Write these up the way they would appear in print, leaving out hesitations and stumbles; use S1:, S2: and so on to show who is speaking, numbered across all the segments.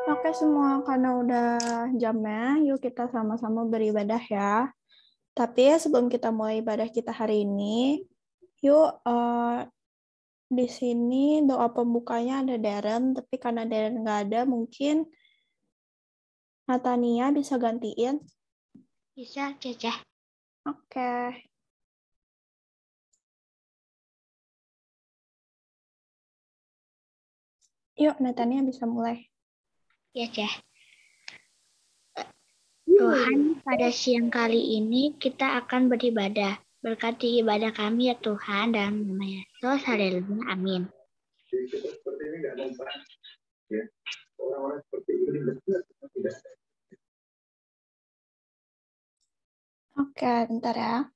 S1: Oke semua, karena udah jamnya, yuk kita sama-sama beribadah ya. Tapi sebelum kita mulai ibadah kita hari ini, yuk di sini doa pembukanya ada Darren, tapi karena Darren nggak ada, mungkin Natania bisa gantiin.
S2: Bisa, Cece.
S1: Oke. Yuk, Natania bisa mulai.
S2: Ya, Ceh. Tuhan, pada siang kali ini kita akan beribadah. Berkati ibadah kami ya Tuhan, dalam nama Yesus, haleluya, amin.
S1: Oke, bentar ya.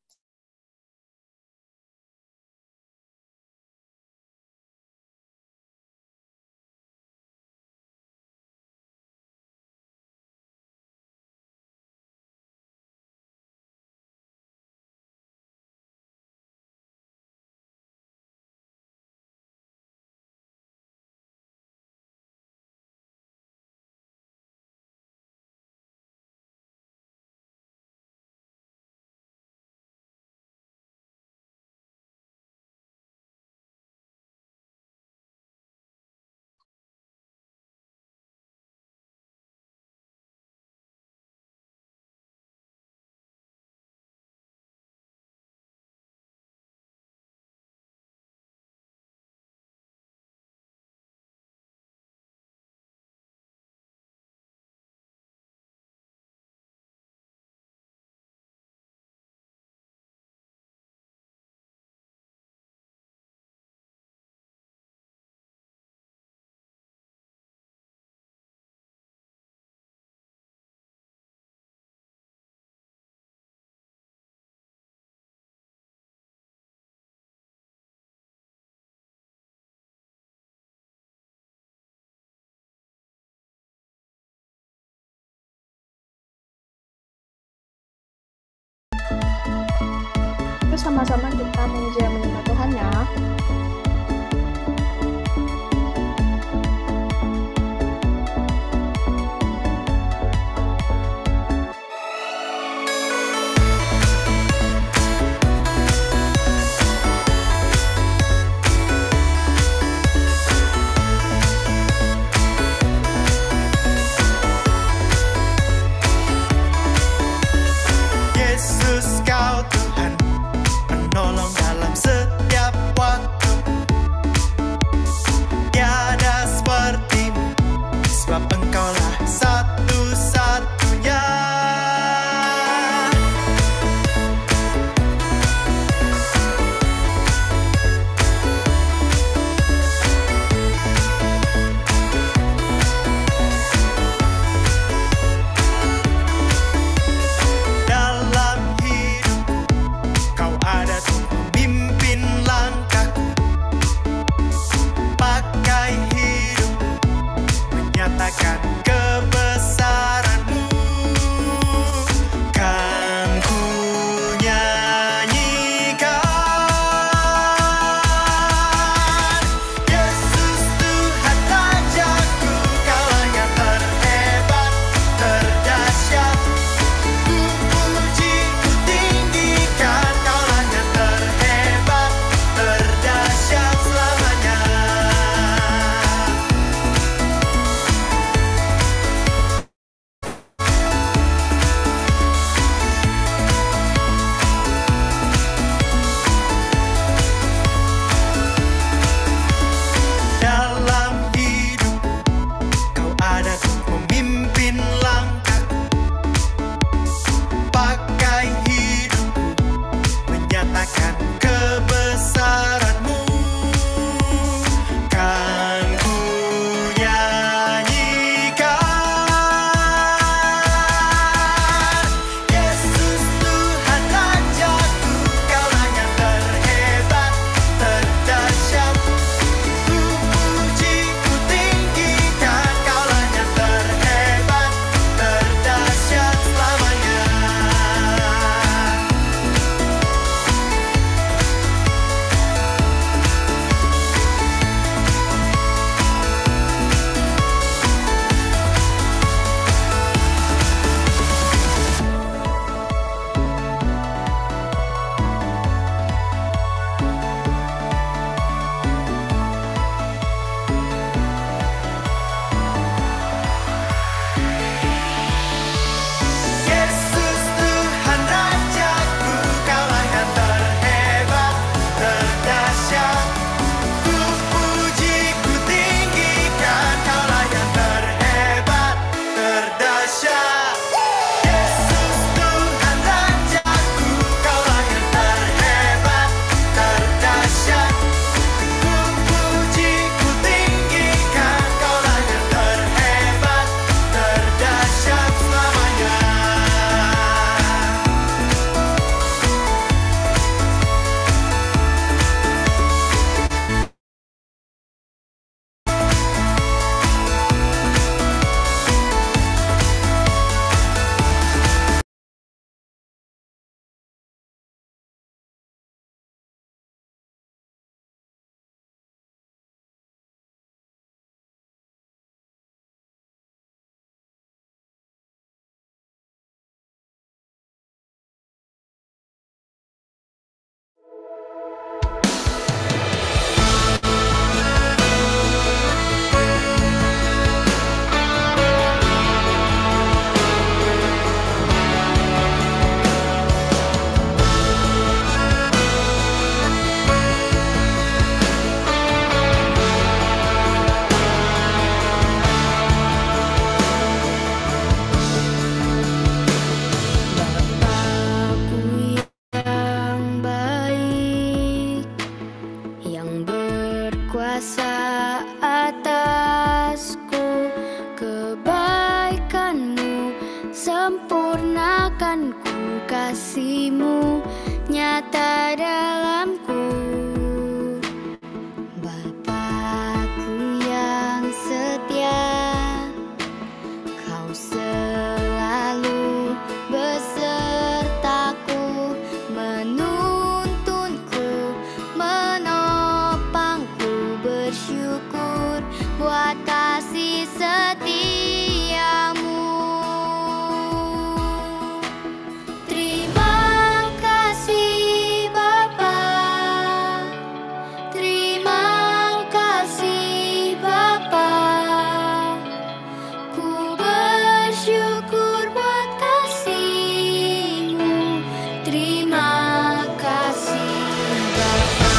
S1: Yuk sama-sama kita memuji dan menyembah Tuhan ya.
S3: Yesus kau Tuhan, penolong dalam segala sempurnakan ku kasih-Mu nyata dalamku. Bapakku yang setia, Kau selalu besertaku, menuntunku, menopangku, bersyukur buat kasih setiamu. Terima kasih Bapa, terima kasih Bapa, ku bersyukur buat kasih-Mu. Terima kasih Bapa.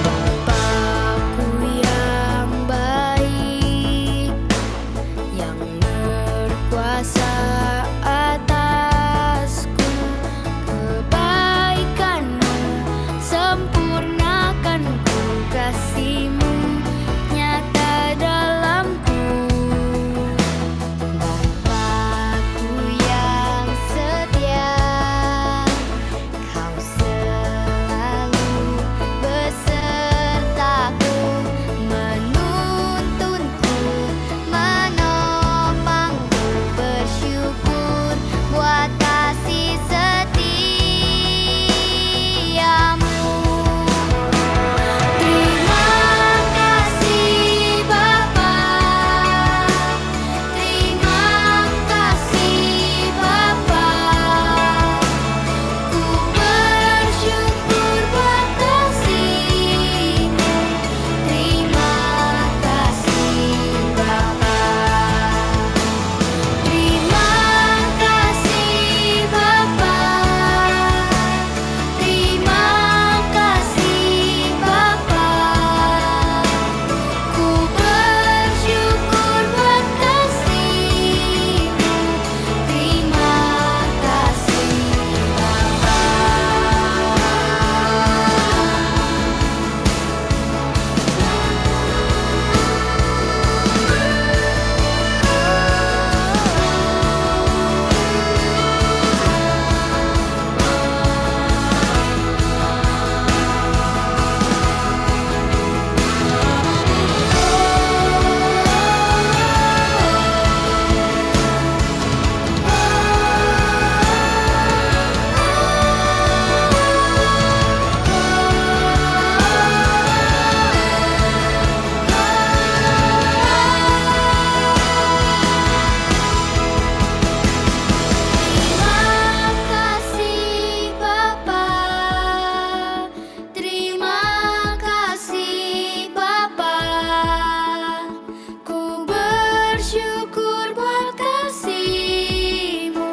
S3: Bapakku yang baik, yang berkuasa atasku, kebaikan-Mu sempurnakan ku kasih-Mu nyata dalamku. Bapakku yang setia, Kau selalu besertaku, menuntunku, menopangku, bersyukur buat kasih setiamu. Terima kasih Bapa, terima kasih Bapa, ku bersyukur buat kasih-Mu. Terima kasih Bapa. Terima kasih Bapa, terima kasih Bapa, ku bersyukur buat kasih-Mu. Terima kasih Bapa. Terima kasih Bapa, terima kasih Bapa, ku bersyukur buat kasih-Mu.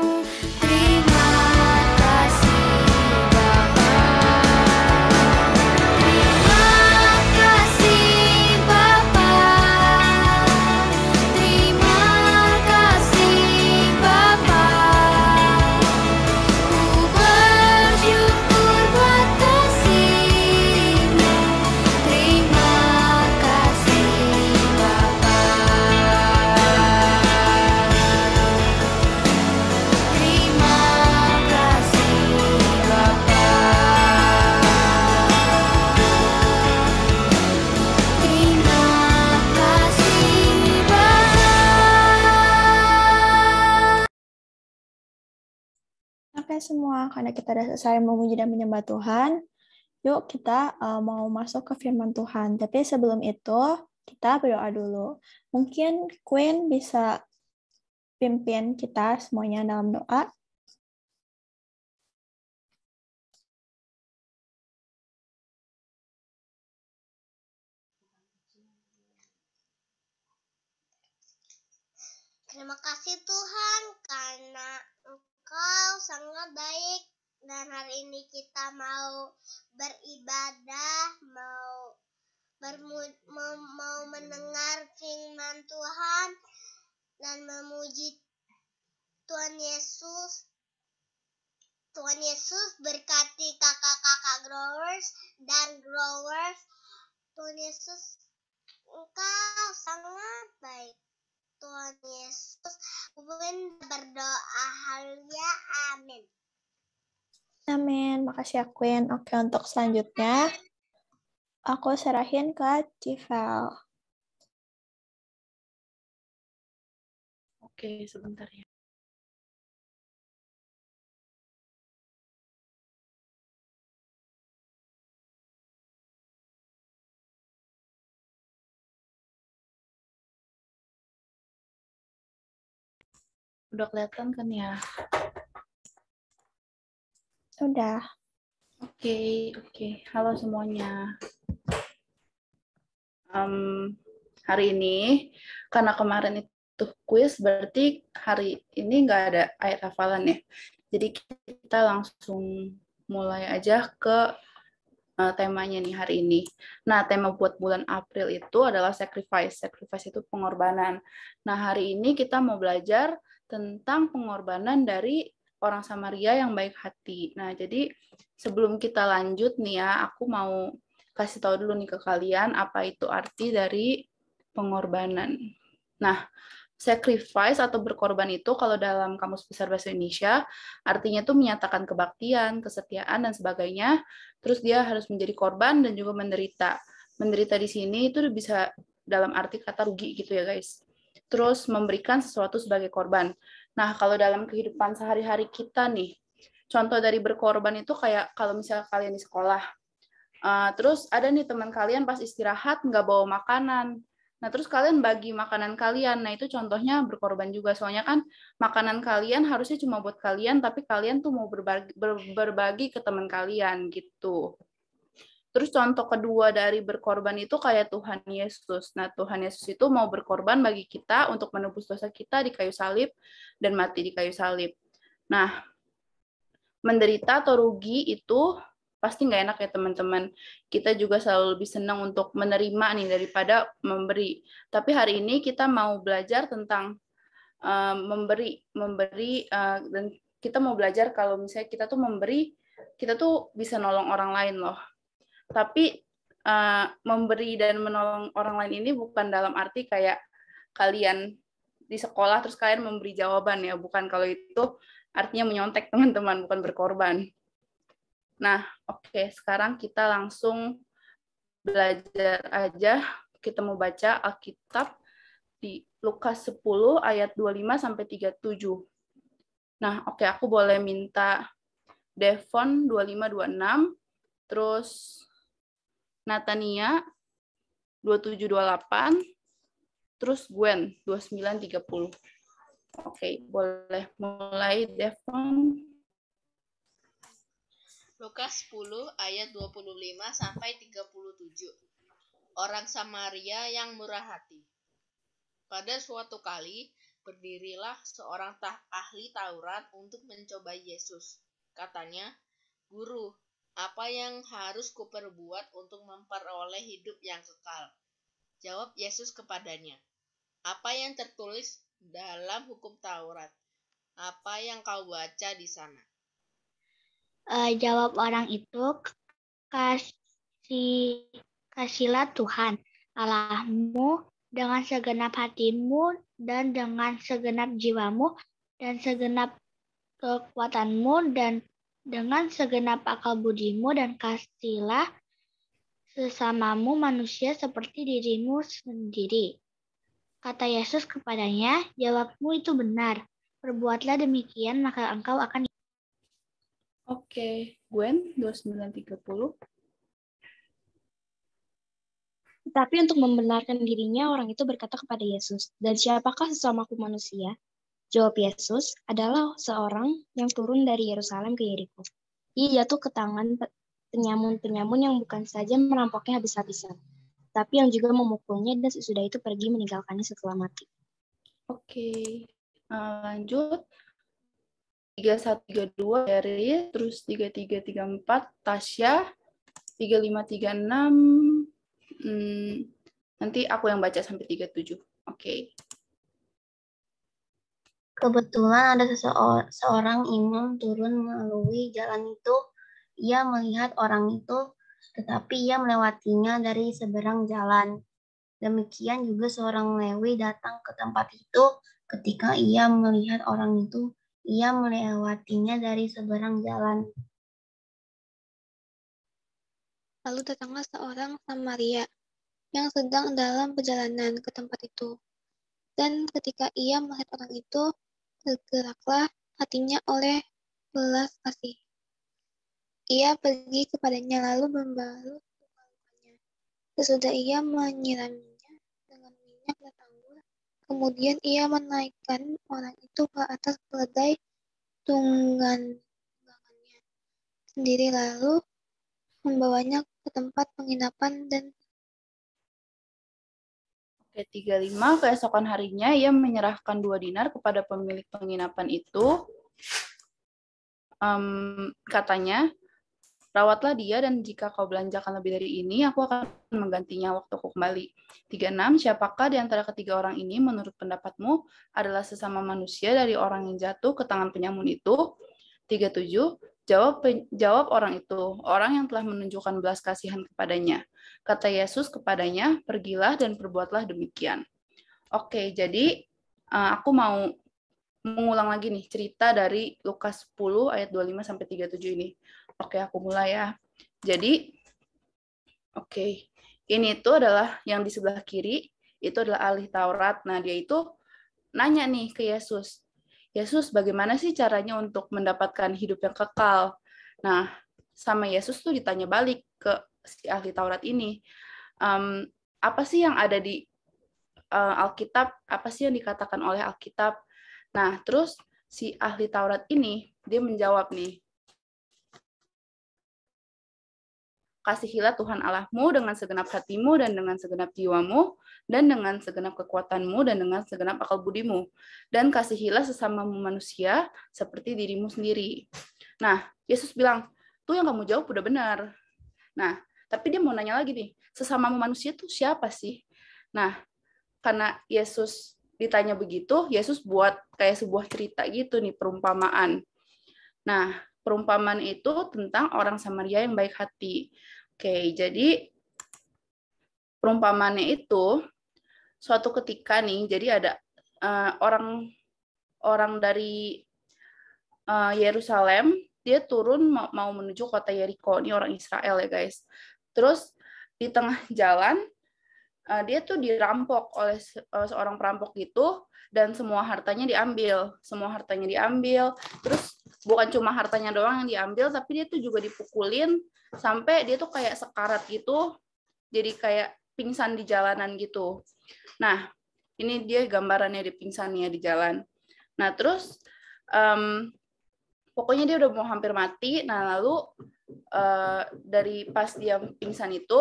S3: Terima kasih Bapa. Terima kasih Bapa, terima kasih Bapa, ku bersyukur buat kasih-Mu. Terima kasih Bapa. Terima kasih Bapa. Terima kasih Bapa.
S1: Oke semua, karena kita sudah selesai memuji dan menyembah Tuhan, yuk kita mau masuk ke firman Tuhan. Tapi sebelum itu, kita berdoa dulu. Mungkin Queen bisa pimpin kita semuanya dalam doa.
S4: Terima kasih Tuhan karena Engkau sangat baik dan hari ini kita mau beribadah, mau mendengar firman Tuhan dan memuji Tuhan Yesus. Tuhan Yesus berkati kakak-kakak growers dan growers. Tuhan Yesus, Engkau sangat baik. Tuhan Yesus, Bunda berdoa. Haleluya, amin.
S1: Amin. Makasih ya, Queen. Oke, untuk selanjutnya, aku serahin ke Civel.
S5: Oke, sebentar ya. Udah kelihatan kan ya?
S1: Udah.
S5: Oke. Halo semuanya. Hari ini, karena kemarin itu kuis, berarti hari ini nggak ada ayat hafalan ya. Jadi kita langsung mulai aja ke temanya nih hari ini. Nah, tema buat bulan April itu adalah sacrifice. Sacrifice itu pengorbanan. Nah, hari ini kita mau belajar tentang pengorbanan dari orang Samaria yang baik hati. Nah, jadi sebelum kita lanjut nih ya, aku mau kasih tahu dulu nih ke kalian apa itu arti dari pengorbanan. Nah, sacrifice atau berkorban itu kalau dalam Kamus Besar Bahasa Indonesia artinya tuh menyatakan kebaktian, kesetiaan dan sebagainya. Terus dia harus menjadi korban dan juga menderita. Menderita di sini itu bisa dalam arti kata rugi gitu ya guys. Terus memberikan sesuatu sebagai korban. Nah, kalau dalam kehidupan sehari-hari kita nih, contoh dari berkorban itu kayak kalau misalnya kalian di sekolah, terus ada nih teman kalian pas istirahat nggak bawa makanan. Nah, terus kalian bagi makanan kalian. Nah, itu contohnya berkorban juga. Soalnya kan makanan kalian harusnya cuma buat kalian, tapi kalian tuh mau berbagi ke teman kalian gitu. Terus contoh kedua dari berkorban itu kayak Tuhan Yesus. Nah, Tuhan Yesus itu mau berkorban bagi kita untuk menebus dosa kita di kayu salib dan mati di kayu salib. Nah, menderita atau rugi itu pasti nggak enak ya teman-teman. Kita juga selalu lebih senang untuk menerima nih daripada memberi. Tapi hari ini kita mau belajar tentang memberi dan kita mau belajar kalau misalnya kita tuh memberi, kita tuh bisa nolong orang lain loh. Tapi memberi dan menolong orang lain ini bukan dalam arti kayak kalian di sekolah terus kalian memberi jawaban ya, bukan. Kalau itu artinya menyontek teman-teman, bukan berkorban. Nah, oke, sekarang kita langsung belajar aja. Kita mau baca Alkitab di Lukas 10 ayat 25 sampai 37. Nah, oke, aku boleh minta Devon 2526, terus Natania 2728, terus Gwen 2930. Oke, boleh mulai Devon.
S6: Lukas 10 ayat 25 sampai 37. Orang Samaria yang murah hati. Pada suatu kali, berdirilah seorang ahli Taurat untuk mencoba Yesus. Katanya, "Guru, apa yang harus kuperbuat untuk memperoleh hidup yang kekal?" Jawab Yesus kepadanya, "Apa yang tertulis dalam hukum Taurat? Apa yang kau baca di sana?"
S2: Jawab orang itu, Kasihilah Tuhan Allahmu dengan segenap hatimu dan dengan segenap jiwamu dan segenap kekuatanmu dan dengan segenap akal budimu, dan kasihilah sesamamu manusia seperti dirimu sendiri. Kata Yesus kepadanya, "Jawabmu itu benar. Perbuatlah demikian, maka engkau akan..."
S5: Oke, Gwen 2930.
S7: Tetapi untuk membenarkan dirinya, orang itu berkata kepada Yesus, "Dan siapakah sesamaku manusia?" Jawab Yesus, "Adalah seorang yang turun dari Yerusalem ke Yeriko. Ia jatuh ke tangan penyamun-penyamun yang bukan saja merampoknya habis-habisan, tapi yang juga memukulnya, dan sesudah itu pergi meninggalkannya setelah mati."
S5: Oke, lanjut. 3132 dari, terus 3334 Tasya, 3536 nanti aku yang baca sampai 37. Oke.
S2: Kebetulan ada seorang imam turun melalui jalan itu. Ia melihat orang itu, tetapi ia melewatinya dari seberang jalan. Demikian juga seorang Lewi datang ke tempat itu. Ketika ia melihat orang itu, ia melewatinya dari seberang jalan.
S8: Lalu datanglah seorang Samaria yang sedang dalam perjalanan ke tempat itu. Dan ketika ia melihat orang itu, tergeraklah hatinya oleh belas kasih. Ia pergi kepadanya lalu membalut luka-lukanya. Sesudah ia menyiraminya dengan minyak dan anggur, kemudian ia menaikkan orang itu ke atas keledai tunggangannya sendiri lalu membawanya ke tempat penginapan dan
S5: Oke, 35, keesokan harinya ia menyerahkan 2 dinar kepada pemilik penginapan itu. Katanya, rawatlah dia dan jika kau belanjakan lebih dari ini, aku akan menggantinya waktu aku kembali. 36, siapakah di antara ketiga orang ini menurut pendapatmu adalah sesama manusia dari orang yang jatuh ke tangan penyamun itu? 37, jawab orang itu, orang yang telah menunjukkan belas kasihan kepadanya. Kata Yesus kepadanya, pergilah dan perbuatlah demikian. Oke, jadi aku mau mengulang lagi nih cerita dari Lukas 10 ayat 25 sampai 37 ini. Oke, aku mulai ya. Jadi, ini itu adalah yang di sebelah kiri, itu adalah ahli Taurat. Nah, dia itu nanya nih ke Yesus. Yesus, bagaimana sih caranya untuk mendapatkan hidup yang kekal? Nah, sama Yesus tuh ditanya balik ke si ahli Taurat ini. Apa sih yang ada di Alkitab? Apa sih yang dikatakan oleh Alkitab? Nah, terus si ahli Taurat ini, dia menjawab nih, kasihilah Tuhan Allahmu dengan segenap hatimu dan dengan segenap jiwamu dan dengan segenap kekuatanmu dan dengan segenap akal budimu. Dan kasihilah sesamamu manusia seperti dirimu sendiri. Nah, Yesus bilang, tuh yang kamu jawab udah benar. Nah, tapi dia mau nanya lagi nih, sesamamu manusia tuh siapa sih? Nah, karena Yesus ditanya begitu, Yesus buat kayak sebuah cerita gitu nih, perumpamaan. Nah, perumpamaan itu tentang orang Samaria yang baik hati. Oke, jadi perumpamaannya itu suatu ketika nih, jadi ada orang dari Yerusalem, dia turun mau menuju kota Yeriko. Ini orang Israel ya guys. Terus di tengah jalan dia tuh dirampok oleh seorang perampok gitu dan semua hartanya diambil. Terus bukan cuma hartanya doang yang diambil, tapi dia tuh juga dipukulin sampai dia tuh kayak sekarat gitu. Jadi kayak pingsan di jalanan gitu. Nah, ini dia gambarannya di pingsannya di jalan. Nah, terus pokoknya dia udah mau hampir mati. Nah, lalu dari pas dia pingsan itu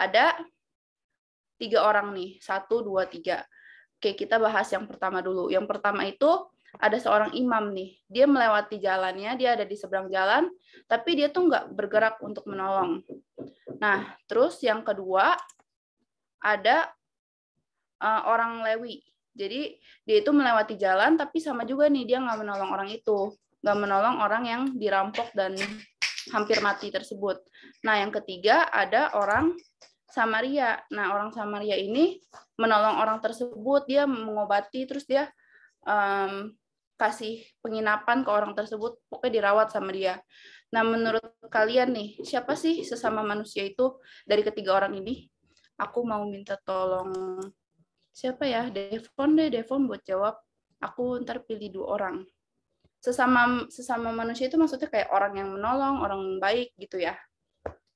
S5: ada 3 orang nih, 1, 2, 3. Oke, kita bahas yang pertama dulu. Yang pertama itu ada seorang imam nih. Dia melewati jalannya, dia ada di seberang jalan, tapi dia tuh nggak bergerak untuk menolong. Nah, terus yang kedua ada orang Lewi. Jadi dia itu melewati jalan, tapi sama juga nih dia nggak menolong orang itu, nggak menolong orang yang dirampok dan hampir mati tersebut. Nah, yang ketiga ada orang Samaria. Nah, orang Samaria ini menolong orang tersebut, dia mengobati, terus dia kasih penginapan ke orang tersebut, pokoknya dirawat sama dia. Nah, menurut kalian nih, siapa sih sesama manusia itu dari ketiga orang ini? Aku mau minta tolong, siapa ya? Devon buat jawab. Aku ntar pilih 2 orang. Sesama manusia itu maksudnya kayak orang yang menolong, orang baik gitu ya.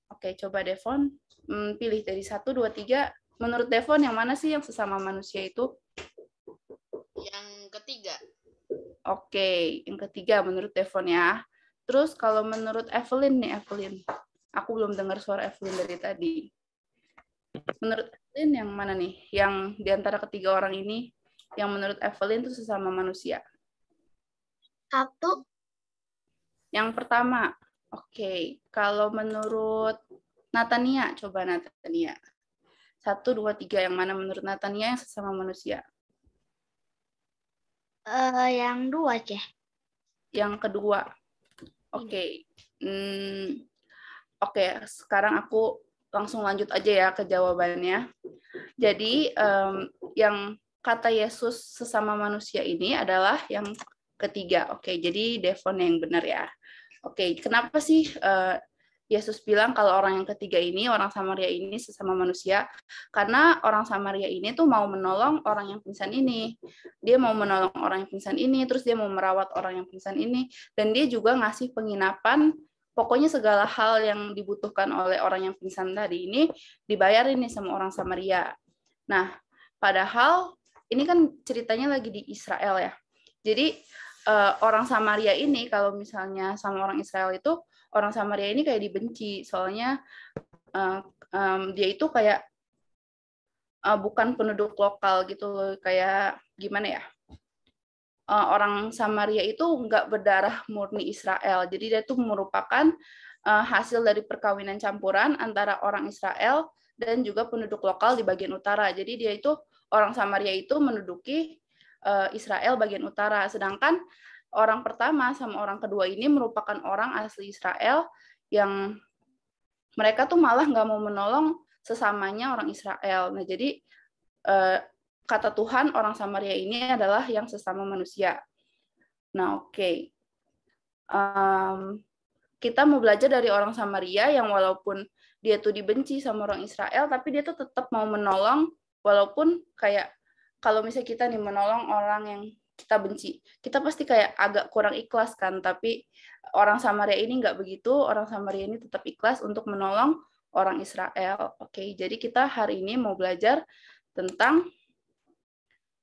S5: Oke, coba Devon pilih dari 1, 2, 3. Menurut Devon, yang mana sih yang sesama manusia itu?
S6: Yang ketiga.
S5: Oke, yang ketiga menurut Devon ya. Terus kalau menurut Evelyn nih, Evelyn. Aku belum dengar suara Evelyn dari tadi. Menurut Evelyn yang mana nih? Yang di antara ketiga orang ini, yang menurut Evelyn itu sesama manusia?
S2: 1.
S5: Yang pertama. Oke, kalau menurut Natania, coba Natania. 1, 2, 3, yang mana menurut Natania yang sesama manusia?
S4: Yang dua, Ceh.
S5: Yang kedua. Oke. Oke, sekarang aku langsung lanjut aja ya ke jawabannya. Jadi yang kata Yesus sesama manusia ini adalah yang ketiga. Oke, jadi Devon yang benar ya. Oke, kenapa sih Yesus bilang kalau orang yang ketiga ini, orang Samaria ini sesama manusia? Karena orang Samaria ini tuh mau menolong orang yang pingsan ini. Dia mau menolong orang yang pingsan ini, terus dia mau merawat orang yang pingsan ini, dan dia juga ngasih penginapan. Pokoknya segala hal yang dibutuhkan oleh orang yang pingsan tadi ini dibayarin nih sama orang Samaria. Nah, padahal ini kan ceritanya lagi di Israel ya. Jadi orang Samaria ini kalau misalnya sama orang Israel itu, orang Samaria ini kayak dibenci. Soalnya dia itu kayak bukan penduduk lokal gitu loh. Kayak gimana ya? Orang Samaria itu nggak berdarah murni Israel. Jadi dia itu merupakan hasil dari perkawinan campuran antara orang Israel dan juga penduduk lokal di bagian utara. Jadi dia itu, orang Samaria itu menduduki Israel bagian utara. Sedangkan orang pertama sama orang kedua ini merupakan orang asli Israel yang mereka tuh malah nggak mau menolong sesamanya orang Israel. Nah, jadi kata Tuhan, orang Samaria ini adalah yang sesama manusia. Nah, oke. Kita mau belajar dari orang Samaria yang walaupun dia tuh dibenci sama orang Israel, tapi dia tuh tetap mau menolong, walaupun kayak kalau misalnya kita nih menolong orang yang kita benci, kita pasti kayak agak kurang ikhlas kan, tapi orang Samaria ini nggak begitu, orang Samaria ini tetap ikhlas untuk menolong orang Israel. Oke, jadi kita hari ini mau belajar tentang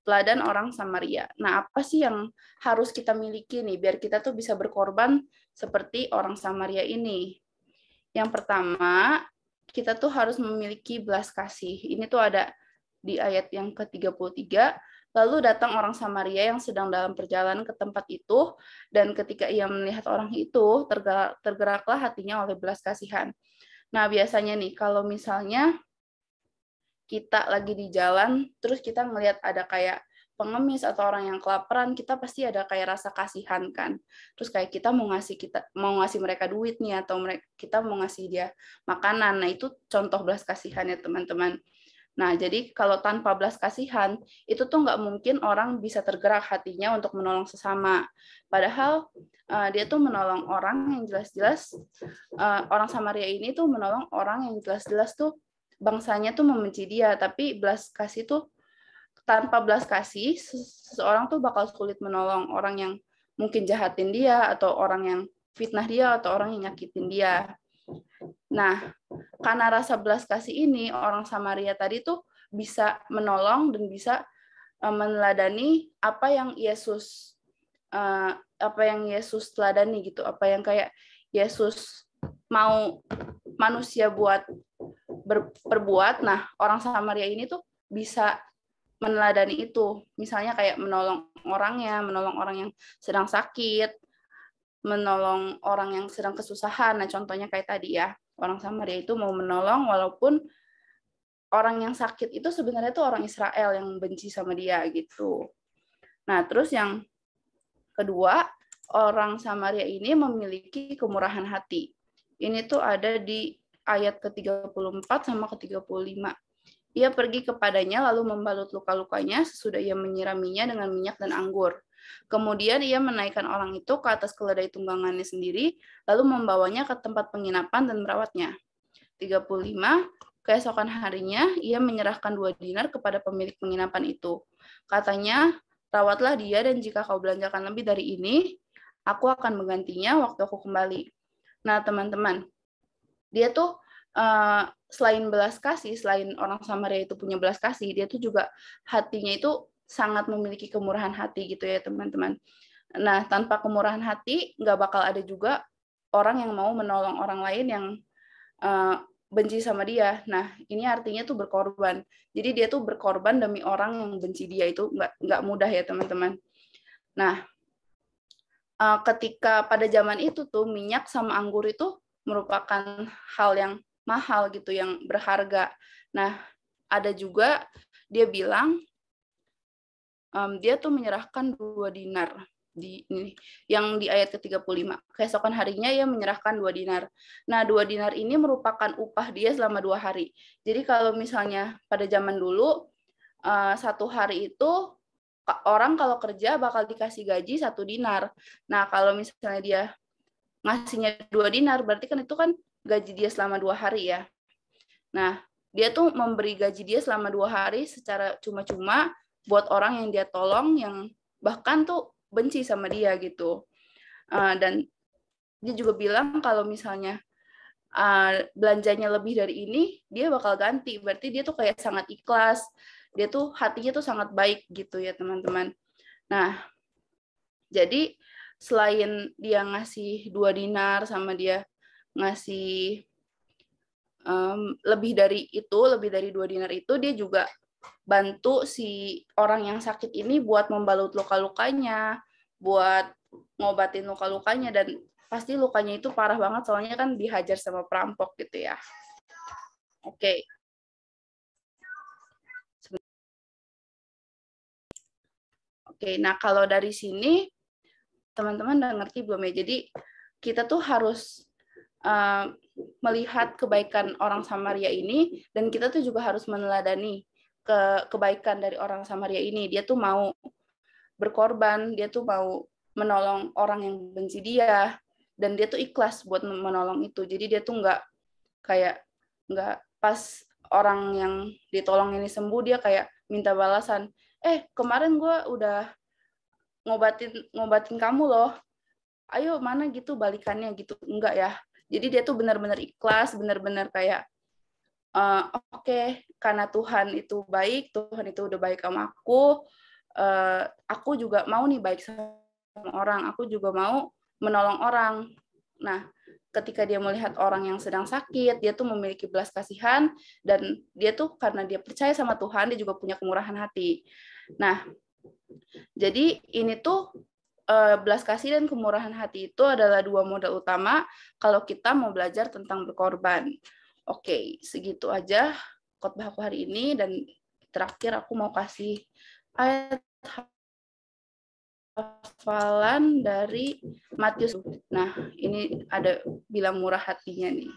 S5: teladan orang Samaria. Nah, apa sih yang harus kita miliki nih biar kita tuh bisa berkorban seperti orang Samaria ini? Yang pertama, kita tuh harus memiliki belas kasih. Ini tuh ada di ayat yang ke-33. Lalu datang orang Samaria yang sedang dalam perjalanan ke tempat itu, dan ketika ia melihat orang itu, tergeraklah hatinya oleh belas kasihan. Nah, biasanya nih, kalau misalnya kita lagi di jalan, terus kita ngelihat ada kayak pengemis atau orang yang kelaparan, kita pasti ada kayak rasa kasihan kan. Terus kayak kita mau ngasih mereka duit nih, atau kita mau ngasih dia makanan. Nah, itu contoh belas kasihan ya teman-teman. Nah, jadi kalau tanpa belas kasihan, itu tuh nggak mungkin orang bisa tergerak hatinya untuk menolong sesama. Padahal dia tuh menolong orang yang jelas-jelas, orang Samaria ini tuh menolong orang yang jelas-jelas tuh bangsanya tuh membenci dia, tapi belas kasih tuh, tanpa belas kasih, seseorang tuh bakal sulit menolong orang yang mungkin jahatin dia, atau orang yang fitnah dia, atau orang yang nyakitin dia. Nah, karena rasa belas kasih ini, orang Samaria tadi tuh bisa menolong dan bisa meneladani apa yang Yesus teladani gitu, apa yang kayak Yesus mau manusia buat berbuat. Nah, orang Samaria ini tuh bisa meneladani itu. Misalnya kayak menolong orangnya, menolong orang yang sedang sakit, menolong orang yang sedang kesusahan. Nah, contohnya kayak tadi ya, orang Samaria itu mau menolong walaupun orang yang sakit itu sebenarnya tuh orang Israel yang benci sama dia gitu. Nah, terus yang kedua, orang Samaria ini memiliki kemurahan hati. Ini tuh ada di ayat ke-34 sama ke-35. Ia pergi kepadanya lalu membalut luka-lukanya sesudah ia menyiraminya dengan minyak dan anggur. Kemudian ia menaikkan orang itu ke atas keledai tunggangannya sendiri, lalu membawanya ke tempat penginapan dan merawatnya. 35, keesokan harinya ia menyerahkan 2 dinar kepada pemilik penginapan itu. Katanya, rawatlah dia dan jika kau belanjakan lebih dari ini, aku akan menggantinya waktu aku kembali. Nah, teman-teman, dia tuh selain belas kasih, selain orang Samaria itu punya belas kasih, dia tuh juga hatinya itu sangat memiliki kemurahan hati gitu ya teman-teman. Nah, tanpa kemurahan hati, nggak bakal ada juga orang yang mau menolong orang lain yang benci sama dia. Nah, ini artinya tuh berkorban. Jadi dia tuh berkorban demi orang yang benci dia, itu nggak mudah ya teman-teman. Nah, ketika pada zaman itu tuh minyak sama anggur itu merupakan hal yang mahal gitu, yang berharga. Nah, ada juga dia bilang dia tuh menyerahkan 2 dinar di ini yang di ayat ke-35. Keesokan harinya ia menyerahkan 2 dinar. Nah, 2 dinar ini merupakan upah dia selama 2 hari. Jadi kalau misalnya pada zaman dulu 1 hari itu orang kalau kerja bakal dikasih gaji 1 dinar. Nah, kalau misalnya dia ngasihnya 2 dinar, berarti kan itu kan gaji dia selama 2 hari ya. Nah, dia tuh memberi gaji dia selama 2 hari secara cuma-cuma buat orang yang dia tolong, yang bahkan tuh benci sama dia gitu. Dan dia juga bilang kalau misalnya belanjanya lebih dari ini, dia bakal ganti. Berarti dia tuh kayak sangat ikhlas. Dia tuh hatinya tuh sangat baik gitu ya teman-teman. Nah, jadi selain dia ngasih 2 dinar sama dia ngasih lebih dari 2 dinar itu, dia juga bantu si orang yang sakit ini buat membalut luka-lukanya, buat ngobatin luka-lukanya, dan pasti lukanya itu parah banget soalnya kan dihajar sama perampok gitu ya. Oke. Oke, nah kalau dari sini teman-teman udah ngerti belum ya? Jadi kita tuh harus melihat kebaikan orang Samaria ini, dan kita tuh juga harus meneladani kebaikan dari orang Samaria ini. Dia tuh mau berkorban, dia tuh mau menolong orang yang benci dia, dan dia tuh ikhlas buat menolong itu. Jadi dia tuh nggak pas orang yang ditolong ini sembuh, dia kayak minta balasan. Kemarin gue udah ngobatin kamu loh. Ayo mana gitu balikannya gitu. Enggak ya. Jadi dia tuh benar-benar ikhlas, benar-benar kayak oke, karena Tuhan itu baik, Tuhan itu udah baik sama aku juga mau nih baik sama orang, aku juga mau menolong orang. Nah, ketika dia melihat orang yang sedang sakit, dia tuh memiliki belas kasihan, dan dia tuh karena dia percaya sama Tuhan, dia juga punya kemurahan hati. Nah, jadi ini tuh belas kasih dan kemurahan hati itu adalah 2 modal utama kalau kita mau belajar tentang berkorban. Oke, segitu aja khotbah aku hari ini, dan terakhir aku mau kasih ayat hafalan dari Matius. Nah, ini ada bilang murah hatinya nih,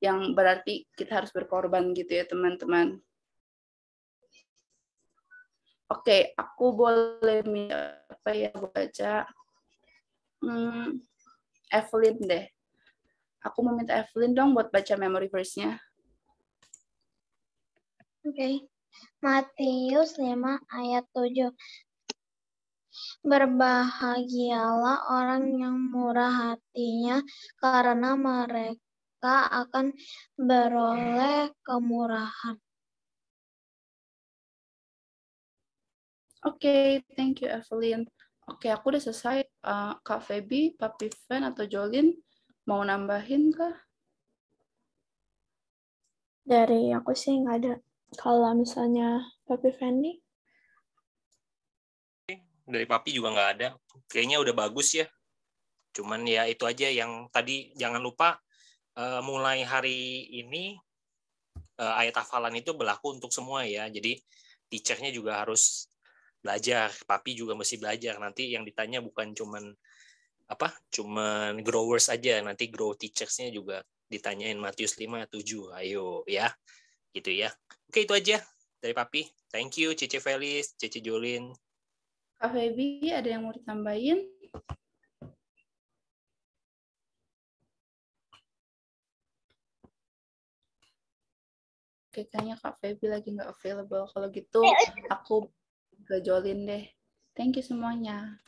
S5: yang berarti kita harus berkorban gitu ya teman-teman. Oke, aku boleh baca Evelyn deh. Aku mau minta Evelyn dong buat baca memory verse-nya.
S4: Oke. Matius 5 ayat 7. Berbahagialah orang yang murah hatinya, karena mereka akan beroleh kemurahan.
S5: Oke, thank you Evelyn. Oke, aku udah selesai. Kak Feby, Papi Fen, atau Jolin mau nambahin kah?
S1: Dari aku sih nggak ada. Kalau misalnya Papi Fendi?
S9: Dari Papi juga nggak ada. Kayaknya udah bagus ya. Cuman ya itu aja yang tadi, jangan lupa mulai hari ini ayat hafalan itu berlaku untuk semua ya. Jadi teacher-nya juga harus belajar. Papi juga mesti belajar. Nanti yang ditanya bukan cuman growers aja. Nanti grow teachers-nya juga ditanyain Matius 5, 7. Ayo ya. Gitu ya. Oke, itu aja dari Papi. Thank you Cici Felis, Cici Jolin.
S5: Kak Feby, ada yang mau ditambahin? Oke, kayaknya Kak Feby lagi nggak available. Kalau gitu, aku ke Jolin deh. Thank you semuanya.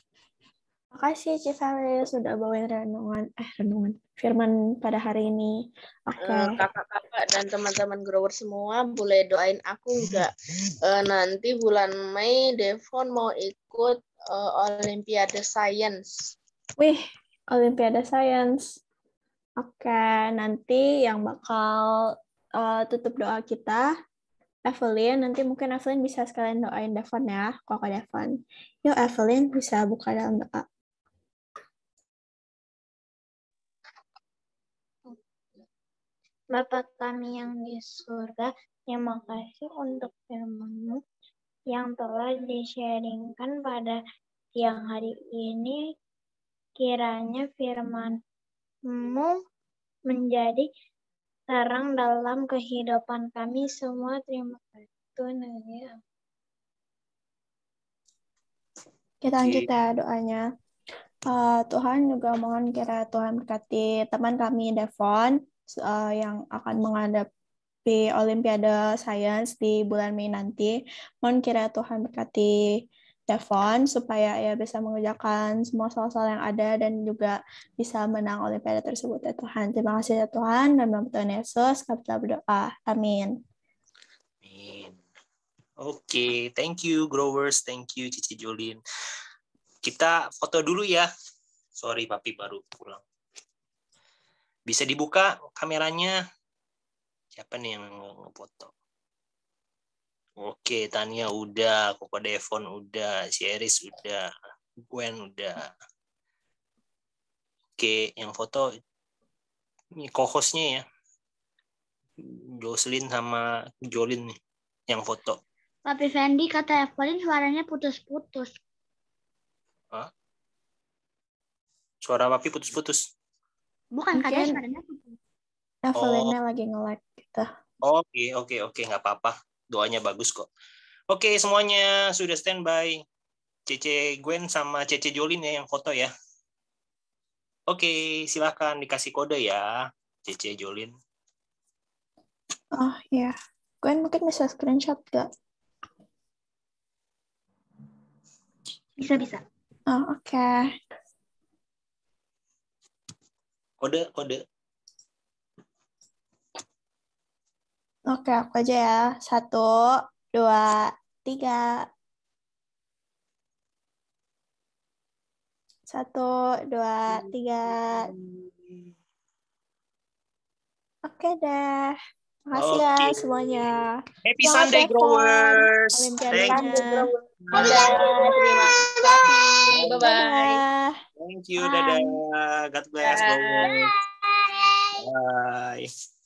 S1: Makasih Cifali sudah bawain renungan firman pada hari ini. Oke.
S6: Kakak-kakak dan teman-teman grower semua boleh doain aku nggak? Nanti bulan Mei Devon mau ikut Olimpiade Science.
S1: Wih, Olimpiade Science. Oke, nanti yang bakal tutup doa kita, Evelyn. Nanti mungkin Evelyn bisa sekalian doain Devon ya, Kakak Devon. Yuk Evelyn bisa buka dalam doa.
S4: Bapa kami yang di surga, terima kasih untuk firman-Mu. yang telah di-sharingkan pada siang hari ini. Kiranya firman-Mu menjadi terang dalam kehidupan kami semua. Terima kasih Tuhan.
S1: Kita lanjut ya doanya. Tuhan juga mohon kira Tuhan berkati teman kami Devon yang akan menghadapi Olimpiade Sains di bulan Mei nanti. Mohon kira Tuhan berkati Devon supaya ia bisa mengerjakan semua soal-soal yang ada dan juga bisa menang Olimpiade tersebut ya Tuhan. Terima kasih ya Tuhan. Dalam nama Tuhan Yesus kami telah berdoa. Amin.
S9: Amin. Oke, thank you Growers, thank you Cici Jolin. Kita foto dulu ya. Sorry, Papi baru pulang. Bisa dibuka kameranya. Siapa nih yang ngefoto? Oke, Tania udah, Koko Devon udah, si Eris udah, Gwen udah. Oke, yang foto ini co-hostnya ya. Jocelyn sama Jolin nih yang foto.
S10: Tapi Fendi kata Evelyn suaranya putus-putus.
S9: Hah? Suara Papi putus-putus.
S10: Bukan, katanya
S1: Mungkin
S10: suaranya putus.
S1: Evelyn-nya lagi nge-lag gitu.
S9: Oke, nggak apa-apa. Doanya bagus kok. Oke, semuanya sudah standby. Cece Gwen sama Cece Jolin ya yang foto ya. Oke, silakan dikasih kode ya, Cece Jolin.
S1: Oh ya, Gwen mungkin bisa screenshot gak?
S10: Bisa.
S1: Oh, oke.
S9: Kode.
S1: Oke, aku aja ya. 1, 2, 3. 1, 2, 3. Oke deh. Makasih ya
S9: Oke.
S1: semuanya.
S9: Happy
S1: Semangat
S9: Sunday,
S1: Devon.
S9: Growers.
S1: Olimpiadenya.
S5: Terima kasih. Bye-bye.
S1: Dadah.
S9: Thank you, dadah. God bless, Growers. Bye.